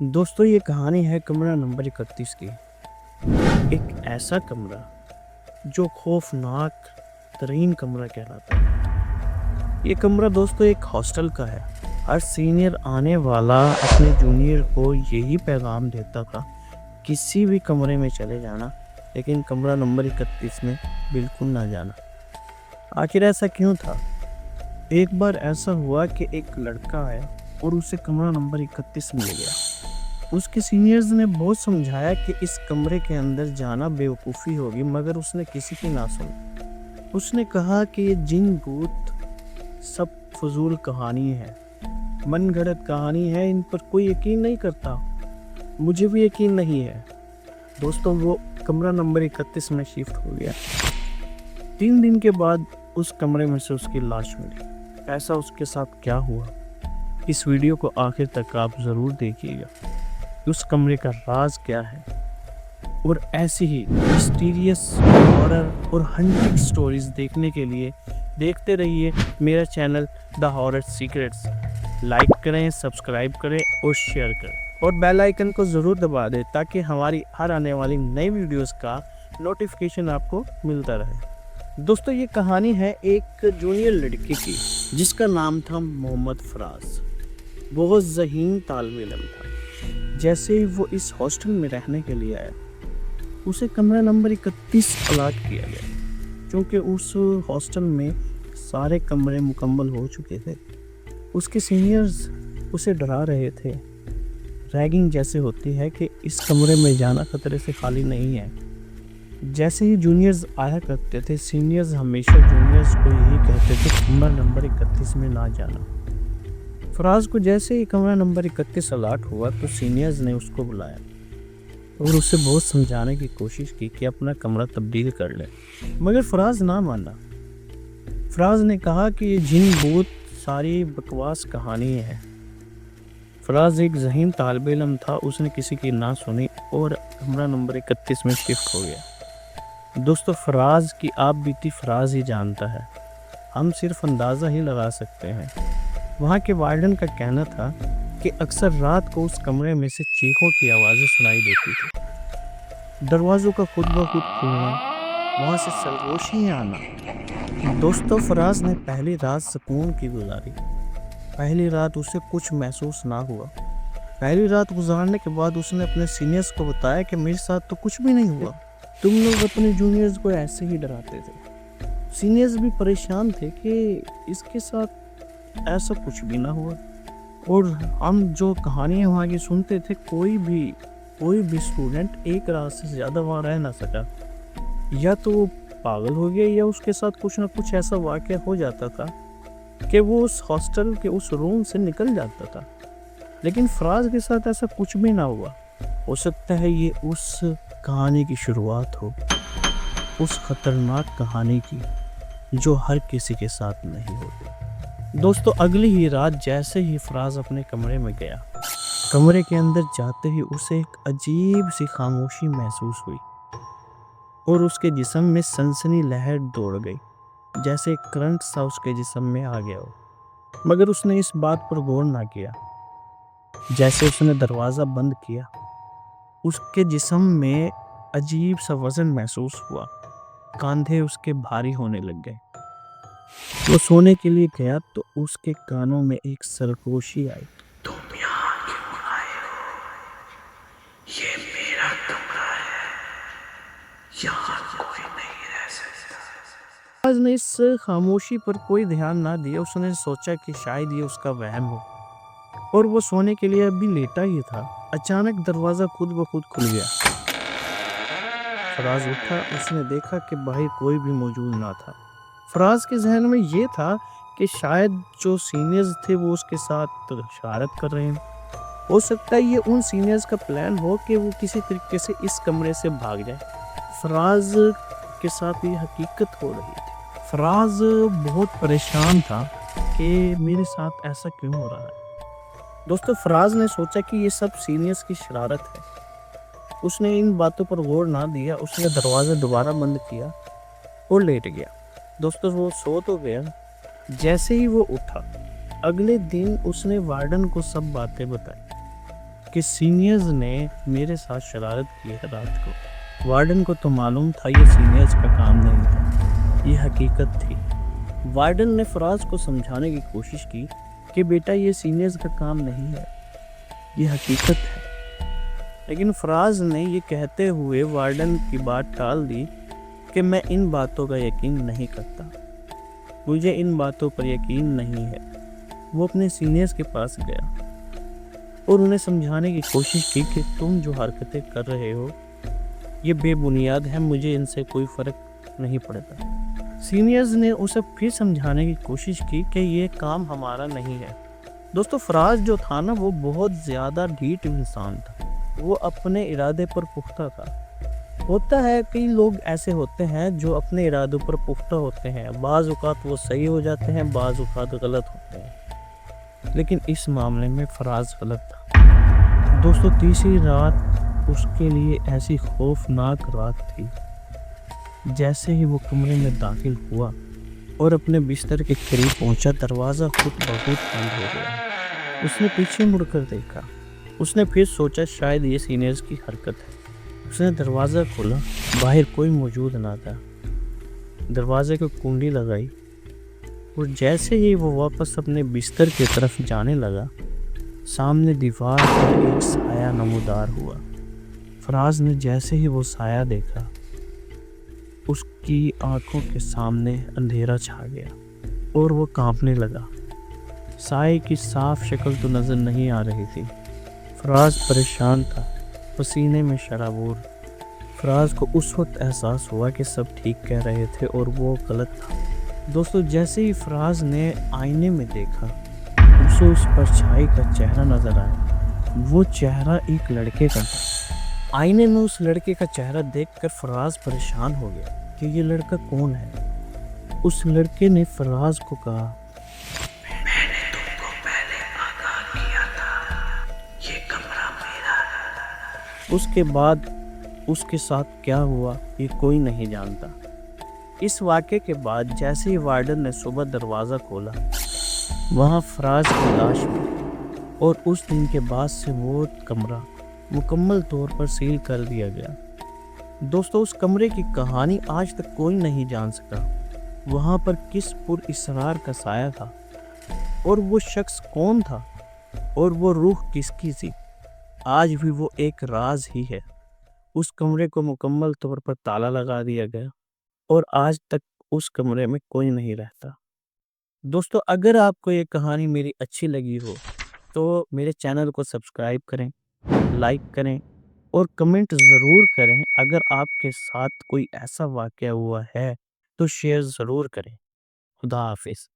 دوستو یہ کہانی ہے کمرہ نمبر 31 کی۔ ایک ایسا کمرہ جو خوفناک ترین کمرہ کہلاتا ہے۔ یہ کمرہ دوستو ایک ہاسٹل کا ہے۔ ہر سینئر آنے والا اپنے جونیئر کو یہی پیغام دیتا تھا، کسی بھی کمرے میں چلے جانا لیکن کمرہ نمبر 31 میں بالکل نہ جانا۔ آخر ایسا کیوں تھا؟ ایک بار ایسا ہوا کہ ایک لڑکا آیا اور اسے کمرہ نمبر 31 مل گیا۔ اس کے سینئرز نے بہت سمجھایا کہ اس کمرے کے اندر جانا بے وقوفی ہوگی، مگر اس نے کسی کی نہ سنی۔ اس نے کہا کہ یہ جن بھوت سب فضول کہانی ہے، من گھڑت کہانی ہے، ان پر کوئی یقین نہیں کرتا۔ مجھے بھی یقین نہیں ہے۔ دوستوں وہ کمرہ نمبر 31 میں شفٹ ہو گیا۔ 3 دن کے بعد اس کمرے میں سے اس کی لاش ملی۔ ایسا اس کے ساتھ کیا ہوا؟ اس ویڈیو کو آخر تک آپ ضرور دیکھیے گا۔ اس کمرے کا راز کیا ہے؟ اور ایسی ہی مسٹیریس ہارر اور ہنٹنگ سٹوریز دیکھنے کے لیے دیکھتے رہیے میرا چینل دا ہارر سیکرٹس۔ لائک کریں، سبسکرائب کریں اور شیئر کریں، اور بیل آئیکن کو ضرور دبا دیں تاکہ ہماری ہر آنے والی نئی ویڈیوز کا نوٹیفیکیشن آپ کو ملتا رہے۔ دوستو یہ کہانی ہے ایک جونیئر لڑکی کی جس کا نام تھا محمد فراز۔ بہت ذہین طالب علم تھا۔ جیسے ہی وہ اس ہاسٹل میں رہنے کے لیے آیا، اسے کمرہ نمبر 31 الاٹ کیا گیا۔ چونکہ اس ہاسٹل میں سارے کمرے مکمل ہو چکے تھے، اس کے سینئرز اسے ڈرا رہے تھے۔ ریگنگ جیسے ہوتی ہے کہ اس کمرے میں جانا خطرے سے خالی نہیں ہے۔ جیسے ہی جونیئرز آیا کرتے تھے، سینئرز ہمیشہ جونیئرز کو یہی کہتے تھے کمرہ نمبر 31 میں نہ جانا۔ فراز کو جیسے ہی کمرہ نمبر 31 الاٹ ہوا تو سینئرز نے اس کو بلایا اور اسے بہت سمجھانے کی کوشش کی کہ اپنا کمرہ تبدیل کر لے، مگر فراز نہ مانا۔ فراز نے کہا کہ یہ جن بھوت ساری بکواس کہانی ہے۔ فراز ایک ذہین طالب علم تھا، اس نے کسی کی نہ سنی اور کمرہ نمبر 31 میں شفٹ ہو گیا۔ دوستو فراز کی آپ بیتی فراز ہی جانتا ہے، ہم صرف اندازہ ہی لگا سکتے ہیں۔ وہاں کے وارڈن کا کہنا تھا کہ اکثر رات کو اس کمرے میں سے چیخوں کی آوازیں سنائی دیتی تھی، دروازوں کا خود بخود کھلنا، وہاں سے سرگوشیاں آنا۔ دوستو فراز نے پہلی رات سکون کی گزاری۔ پہلی رات اسے کچھ محسوس نہ ہوا۔ پہلی رات گزارنے کے بعد اس نے اپنے سینئرز کو بتایا کہ میرے ساتھ تو کچھ بھی نہیں ہوا، تم لوگ اپنے جونیئرز کو ایسے ہی ڈراتے تھے۔ سینئرز بھی پریشان تھے کہ اس کے ساتھ ایسا کچھ بھی نہ ہوا، اور ہم جو کہانیاں وہاں کی سنتے تھے کوئی بھی اسٹوڈنٹ ایک رات سے زیادہ وہاں رہ نہ سکا۔ یا تو وہ پاگل ہو گیا یا اس کے ساتھ کچھ نہ کچھ ایسا واقعہ ہو جاتا تھا کہ وہ اس ہاسٹل کے اس روم سے نکل جاتا تھا۔ لیکن فراز کے ساتھ ایسا کچھ بھی نہ ہوا۔ ہو سکتا ہے یہ اس کہانی کی شروعات ہو، اس خطرناک کہانی کی جو ہر کسی کے ساتھ نہیں ہوتی۔ دوستو اگلی ہی رات جیسے ہی فراز اپنے کمرے میں گیا، کمرے کے اندر جاتے ہی اسے ایک عجیب سی خاموشی محسوس ہوئی اور اس کے جسم میں سنسنی لہر دوڑ گئی، جیسے ایک کرنٹ سا اس کے جسم میں آ گیا ہو۔ مگر اس نے اس بات پر غور نہ کیا۔ جیسے اس نے دروازہ بند کیا، اس کے جسم میں عجیب سا وزن محسوس ہوا، کاندھے اس کے بھاری ہونے لگ گئے۔ وہ سونے کے لیے گیا تو اس کے کانوں میں ایک سرگوشی آئی، تم یہاں کیوں آئے ہو؟ یہ میرا کمرہ ہے، یہاں کوئی نہیں رہ سکتا۔ فراز نے اس خاموشی پر کوئی دھیان نہ دیا۔ اس نے سوچا کہ شاید یہ اس کا وہم ہو، اور وہ سونے کے لیے ابھی لیٹا ہی تھا، اچانک دروازہ خود بخود کھل گیا۔ فراز اٹھا، اس نے دیکھا کہ باہر کوئی بھی موجود نہ تھا۔ فراز کے ذہن میں یہ تھا کہ شاید جو سینئرز تھے وہ اس کے ساتھ شرارت کر رہے ہیں۔ ہو سکتا ہے یہ ان سینئرز کا پلان ہو کہ وہ کسی طریقے سے اس کمرے سے بھاگ جائے۔ فراز کے ساتھ یہ حقیقت ہو رہی تھی۔ فراز بہت پریشان تھا کہ میرے ساتھ ایسا کیوں ہو رہا ہے۔ دوستو فراز نے سوچا کہ یہ سب سینئرز کی شرارت ہے۔ اس نے ان باتوں پر غور نہ دیا، اس نے دروازہ دوبارہ بند کیا اور لیٹ گیا۔ دوستو وہ سو تو گیا۔ جیسے ہی وہ اٹھا، اگلے دن اس نے وارڈن کو سب باتیں بتائی۔ کہ سینئرز نے میرے ساتھ شرارت کی ہے رات کو۔ وارڈن کو تو معلوم تھا یہ سینئرز کا کام نہیں تھا، یہ حقیقت تھی۔ وارڈن نے فراز کو سمجھانے کی کوشش کی کہ بیٹا یہ سینئرز کا کام نہیں ہے، یہ حقیقت ہے، لیکن فراز نے یہ کہتے ہوئے وارڈن کی بات ٹال دی کہ میں ان باتوں کا یقین نہیں کرتا، مجھے ان باتوں پر یقین نہیں ہے۔ وہ اپنے سینئرز کے پاس گیا اور انہیں سمجھانے کی کوشش کی کہ تم جو حرکتیں کر رہے ہو یہ بے بنیاد ہیں، مجھے ان سے کوئی فرق نہیں پڑتا۔ سینئرز نے اسے پھر سمجھانے کی کوشش کی کہ یہ کام ہمارا نہیں ہے۔ دوستو فراز جو تھا نا وہ بہت زیادہ ڈھیٹ انسان تھا، وہ اپنے ارادے پر پختہ تھا۔ ہوتا ہے کئی لوگ ایسے ہوتے ہیں جو اپنے ارادوں پر پختہ ہوتے ہیں، بعض اوقات وہ صحیح ہو جاتے ہیں، بعض اوقات غلط ہوتے ہیں، لیکن اس معاملے میں فراز غلط تھا۔ دوستو تیسری رات اس کے لیے ایسی خوفناک رات تھی۔ جیسے ہی وہ کمرے میں داخل ہوا اور اپنے بستر کے قریب پہنچا، دروازہ خود بخود بند ہو گیا۔ اس نے پیچھے مڑ کر دیکھا، اس نے پھر سوچا شاید یہ سینئرز کی حرکت ہے۔ اس نے دروازہ کھولا، باہر کوئی موجود نہ تھا۔ دروازے کو کنڈی لگائی اور جیسے ہی وہ واپس اپنے بستر کی طرف جانے لگا، سامنے دیوار پر ایک سایہ نمودار ہوا۔ فراز نے جیسے ہی وہ سایہ دیکھا، اس کی آنکھوں کے سامنے اندھیرا چھا گیا اور وہ کانپنے لگا۔ سائے کی صاف شکل تو نظر نہیں آ رہی تھی۔ فراز پریشان تھا، پسینے میں شرابور۔ فراز کو اس وقت احساس ہوا کہ سب ٹھیک کہہ رہے تھے اور وہ غلط تھا۔ دوستو جیسے ہی فراز نے آئینے میں دیکھا، اسے اس پرچھائی کا چہرہ نظر آیا۔ وہ چہرہ ایک لڑکے کا تھا۔ آئینے میں اس لڑکے کا چہرہ دیکھ کر فراز پریشان ہو گیا کہ یہ لڑکا کون ہے۔ اس لڑکے نے فراز کو کہا، میں نے تم کو پہلے آگاہ کیا تھا، یہ کمرہ میرا ہے۔ اس کے بعد اس کے ساتھ کیا ہوا یہ کوئی نہیں جانتا۔ اس واقعے کے بعد جیسے ہی وارڈن نے صبح دروازہ کھولا، وہاں فراز کی لاش ملی اور اس دن کے بعد سے وہ کمرہ مکمل طور پر سیل کر دیا گیا۔ دوستو اس کمرے کی کہانی آج تک کوئی نہیں جان سکا، وہاں پر کس پر اسرار کا سایہ تھا اور وہ شخص کون تھا اور وہ روح کس کی تھی، آج بھی وہ ایک راز ہی ہے۔ اس کمرے کو مکمل طور پر تالا لگا دیا گیا اور آج تک اس کمرے میں کوئی نہیں رہتا۔ دوستو اگر آپ کو یہ کہانی میری اچھی لگی ہو تو میرے چینل کو سبسکرائب کریں، لائک کریں اور کمنٹ ضرور کریں۔ اگر آپ کے ساتھ کوئی ایسا واقعہ ہوا ہے تو شیئر ضرور کریں۔ خدا حافظ۔